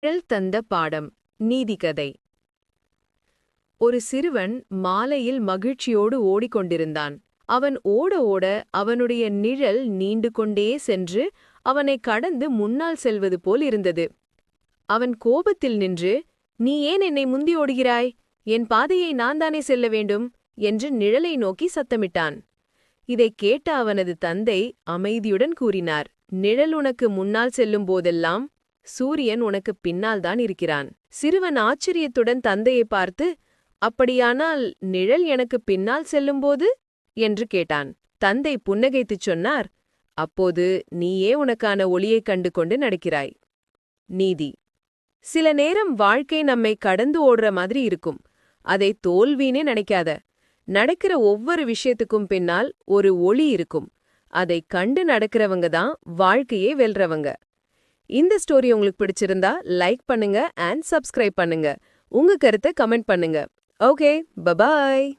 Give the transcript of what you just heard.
நிழல் தந்த பாடம். நீதிக்கதை. ஒரு சிறுவன் மாலையில் மகிழ்ச்சியோடு ஓடிக்கொண்டிருந்தான். அவன் ஓட ஓட அவனுடைய நிழல் நீண்டு கொண்டே சென்று அவனை கடந்து முன்னால் செல்வது போல் இருந்தது. அவன் கோபத்தில் நின்று, "நீ ஏன் என்னை முந்தி ஓடுகிறாய்? என் பாதையை நான் தானே செல்ல வேண்டும்" என்று நிழலை நோக்கி சத்தமிட்டான். இதைக் கேட்ட அவனது தந்தை அமைதியுடன் கூறினார், "நிழல் உனக்கு முன்னால் செல்லும் போதெல்லாம் சூரியன் உனக்கு பின்னால்தான் இருக்கிறான்." சிறுவன் ஆச்சரியத்துடன் தந்தையை பார்த்து, "அப்படியானால் நிழல் எனக்கு பின்னால் செல்லும்போது?" என்று கேட்டான். தந்தை புன்னகைத்துச் சொன்னார், "அப்போது நீயே உனக்கான ஒளியைக் கண்டு கொண்டு நடக்கிறாய்." நீதி. சில நேரம் வாழ்க்கை நம்மை கடந்து ஓடுற மாதிரி இருக்கும். அதை தோல்வினே நினைக்காத. நடக்கிற ஒவ்வொரு விஷயத்துக்கும் பின்னால் ஒரு ஒளி இருக்கும். அதைக் கண்டு நடக்கிறவங்க தான் வாழ்க்கையே வெல்றவங்க. இந்த ஸ்டோரி உங்களுக்கு பிடிச்சிருந்தா லைக் பண்ணுங்க அண்ட் சப்ஸ்கிரைப் பண்ணுங்க. உங்க கருத்தை கமெண்ட் பண்ணுங்க. Okay, bye bye.